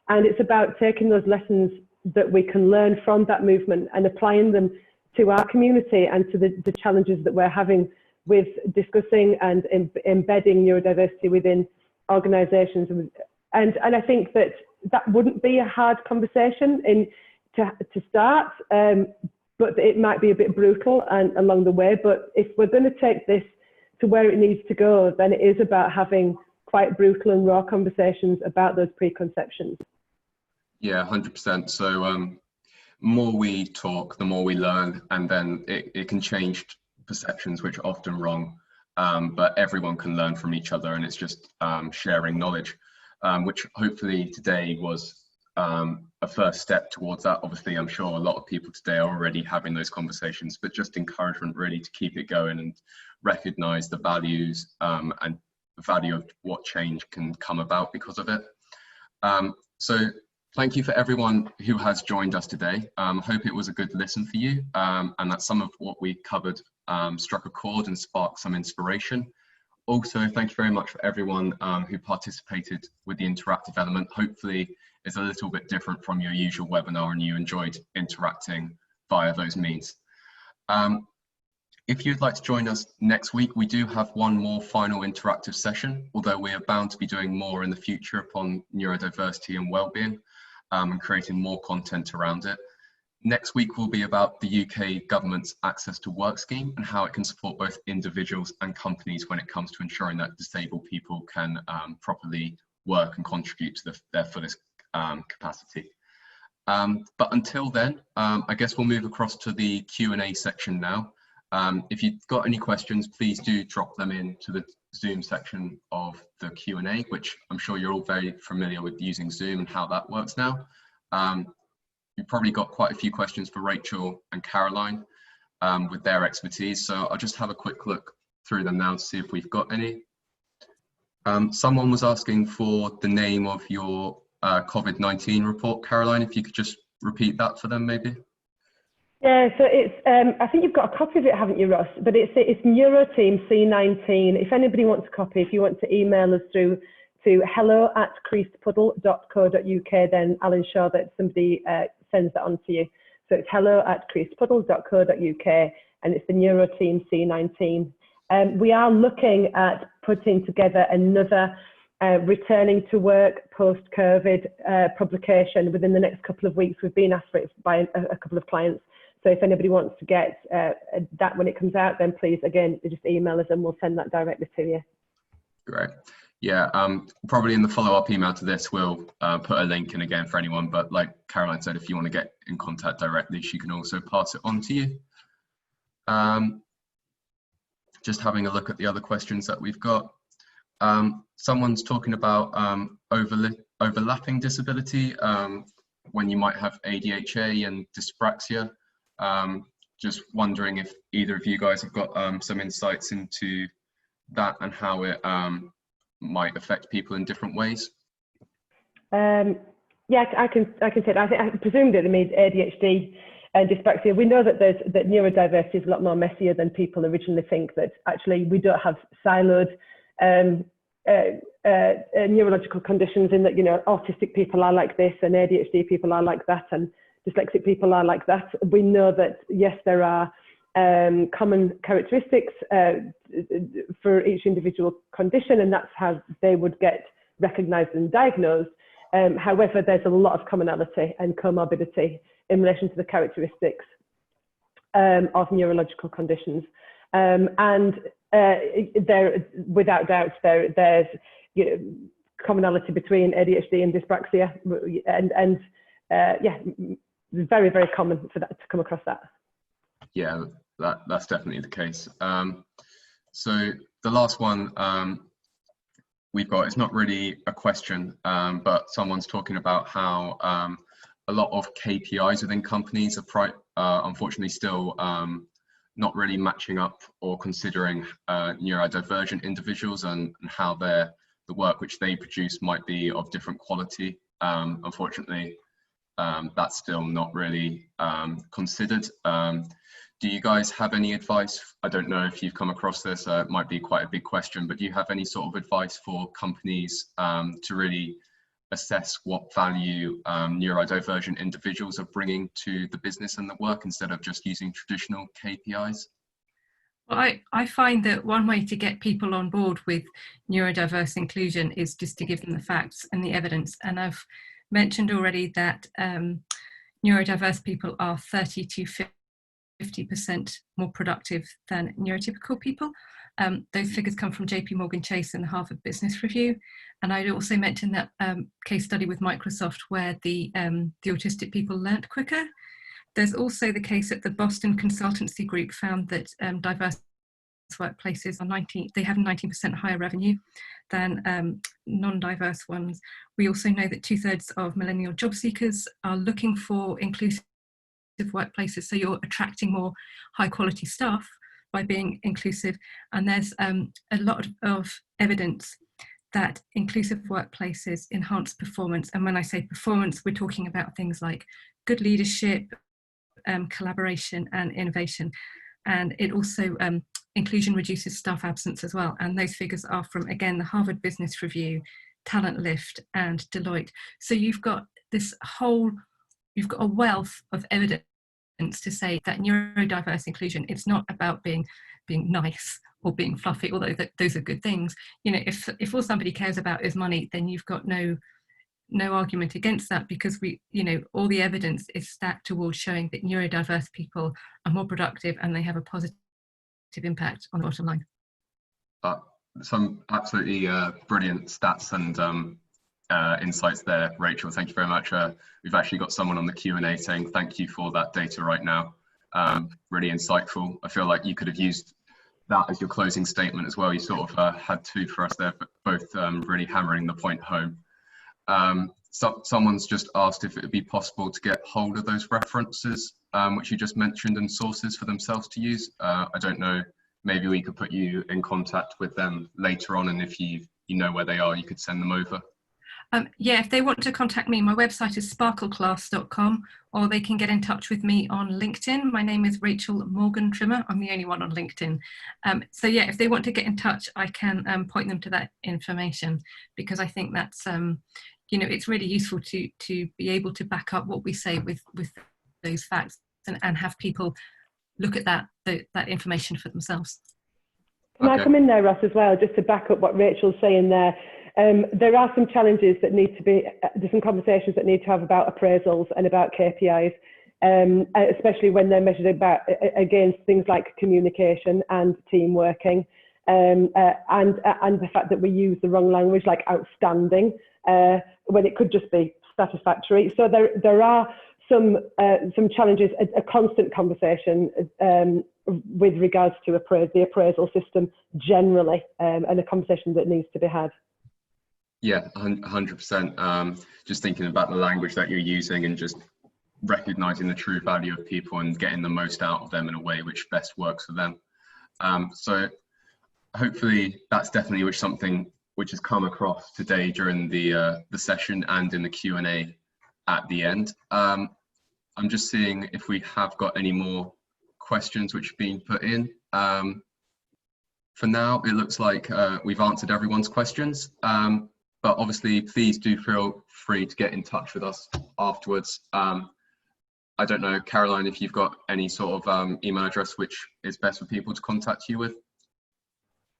And it's about taking those lessons that we can learn from that movement and applying them to our community and to the challenges that we're having with discussing and embedding neurodiversity within organisations. And I think that wouldn't be a hard conversation to start, but it might be a bit brutal and along the way. But if we're going to take this to where it needs to go, then it is about having quite brutal and raw conversations about those preconceptions. Yeah, 100%. So more we talk, the more we learn, and then it can change perceptions which are often wrong, but everyone can learn from each other, and it's just sharing knowledge, which hopefully today was a first step towards that. Obviously, I'm sure a lot of people today are already having those conversations, but just encouragement really to keep it going and recognize the values and the value of what change can come about because of it. So thank you for everyone who has joined us today. Hope it was a good listen for you, and that some of what we covered struck a chord and sparked some inspiration. Also, thank you very much for everyone who participated with the interactive element. Hopefully it's a little bit different from your usual webinar and you enjoyed interacting via those means. If you'd like to join us next week, we do have one more final interactive session, although we are bound to be doing more in the future upon neurodiversity and wellbeing, and creating more content around it. Next week will be about the UK government's Access to Work scheme and how it can support both individuals and companies when it comes to ensuring that disabled people can properly work and contribute to their fullest capacity. But until then, I guess we'll move across to the Q&A section now. If you've got any questions, please do drop them into the Zoom section of the Q&A, which I'm sure you're all very familiar with using Zoom and how that works now. You've probably got quite a few questions for Rachel and Caroline with their expertise, so I'll just have a quick look through them now to see if we've got any. Someone was asking for the name of your COVID-19 report, Caroline, if you could just repeat that for them maybe. Yeah, so it's, I think you've got a copy of it, haven't you, Ross? But it's Neuroteam C19. If anybody wants a copy, if you want to email us through to hello@creasedpuddle.co.uk, then I'll ensure that somebody sends that on to you. So it's hello@creasedpuddle.co.uk, and it's the Neuroteam C19. We are looking at putting together another returning to work post-COVID publication within the next couple of weeks. We've been asked for it by a couple of clients. So if anybody wants to get that when it comes out, then please, again, just email us and we'll send that directly to you. Great. Yeah, probably in the follow-up email to this, we'll put a link in again for anyone. But like Caroline said, if you want to get in contact directly, she can also pass it on to you. Just having a look at the other questions that we've got. Someone's talking about overlapping disability when you might have ADHD and dyspraxia. Just wondering if either of you guys have got some insights into that and how it might affect people in different ways. Yeah, I can say that. I presume that it means ADHD and dyspraxia. We know that that neurodiversity is a lot more messier than people originally think, that actually we don't have siloed neurological conditions, in that, you know, autistic people are like this and ADHD people are like that and dyslexic people are like that. We know that, yes, there are common characteristics for each individual condition, and that's how they would get recognised and diagnosed. However, there's a lot of commonality and comorbidity in relation to the characteristics of neurological conditions. And there, without doubt, there's, you know, commonality between ADHD and dyspraxia, and yeah, very, very common for that to come across that. Yeah, that's definitely the case. So the last one we've got, it's not really a question, but someone's talking about how a lot of KPIs within companies are unfortunately still not really matching up or considering neurodivergent individuals, and how the work which they produce might be of different quality. Unfortunately, that's still not really considered. Do you guys have any advice? I don't know if you've come across this, it might be quite a big question, but do you have any sort of advice for companies to really assess what value neurodivergent individuals are bringing to the business and the work, instead of just using traditional KPIs? Well, I find that one way to get people on board with neurodiverse inclusion is just to give them the facts and the evidence. And I've mentioned already that neurodiverse people are 30 to 50% more productive than neurotypical people. Those figures come from JP Morgan Chase and the Harvard Business Review. And I'd also mention that case study with Microsoft where the autistic people learnt quicker. There's also the case that the Boston Consultancy Group found that diverse workplaces are they have 19% higher revenue than non-diverse ones. We also know that 2/3 of millennial job seekers are looking for inclusive workplaces, so you're attracting more high quality staff by being inclusive. And there's a lot of evidence that inclusive workplaces enhance performance. And when I say performance, we're talking about things like good leadership, collaboration and innovation. And it also, inclusion reduces staff absence as well. And those figures are from, again, the Harvard Business Review, Talent Lift and Deloitte. So you've got a wealth of evidence to say that neurodiverse inclusion, it's not about being nice or being fluffy, although those are good things. You know, if all somebody cares about is money, then you've got no argument against that, because all the evidence is stacked towards showing that neurodiverse people are more productive and they have a positive impact on the bottom line. Some absolutely brilliant stats and insights there, Rachel. Thank you very much. We've actually got someone on the Q&A saying thank you for that data right now. really insightful. I feel like you could have used that as your closing statement as well. You sort of had two for us there, but both really hammering the point home. Someone's just asked if it would be possible to get hold of those references, which you just mentioned, and sources for themselves to use. I don't know, maybe we could put you in contact with them later on, and if you know where they are, you could send them over. Yeah, if they want to contact me, my website is sparkleclass.com, or they can get in touch with me on LinkedIn. My name is Rachel Morgan Trimmer. I'm the only one on LinkedIn. So yeah, if they want to get in touch, I can point them to that information, because I think that's, you know, it's really useful to be able to back up what we say with those facts, and have people look at that information for themselves. Can I come in there, Ross, as well, just to back up what Rachel's saying there? There are some challenges that need to be, there's some conversations that need to have about appraisals and about KPIs, especially when they're measured against things like communication and team working, and the fact that we use the wrong language, like outstanding, when it could just be satisfactory. So there are some challenges, a constant conversation with regards to the appraisal system generally, and a conversation that needs to be had. Yeah, 100%. Just thinking about the language that you're using, and just recognizing the true value of people and getting the most out of them in a way which best works for them. So hopefully that's definitely something which has come across today during the session and in the Q&A at the end. I'm just seeing if we have got any more questions which have been put in. For now, it looks like we've answered everyone's questions. But obviously, please do feel free to get in touch with us afterwards. I don't know, Caroline, if you've got any sort of email address which is best for people to contact you with.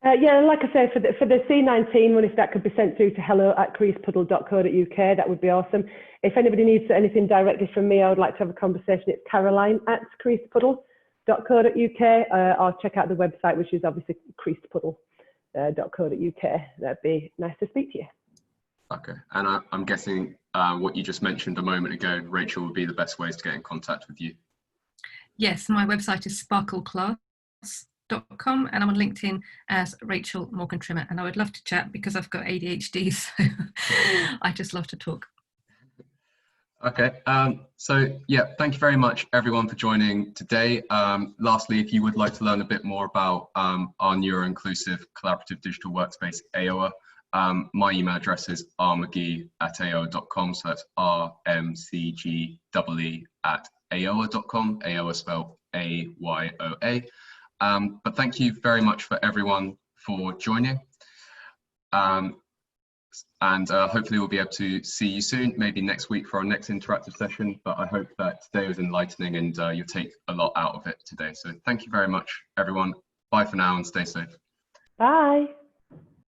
Yeah, like I said, for the C19 one, if that could be sent through to hello@creasedpuddle.co.uk, that would be awesome. If anybody needs anything directly from me, I would like to have a conversation. It's caroline@creasedpuddle.co.uk, or check out the website, which is obviously creasedpuddle.co.uk. That'd be nice to speak to you. Okay, and I'm guessing what you just mentioned a moment ago, Rachel, would be the best ways to get in contact with you. Yes, my website is sparkleclass.com, and I'm on LinkedIn as Rachel Morgan Trimmer, and I would love to chat because I've got ADHD, so I just love to talk. Okay, so yeah, thank you very much everyone for joining today. Lastly, if you would like to learn a bit more about our neuroinclusive collaborative digital workspace, Ayoa, my email address is rmcgee@ayoa.com, so that's rmcgee@ayoa.com, Ayoa spelled AYOA. But thank you very much for everyone for joining. And hopefully we'll be able to see you soon, maybe next week for our next interactive session. But I hope that today was enlightening and you'll take a lot out of it today. So thank you very much, everyone. Bye for now and stay safe. Bye.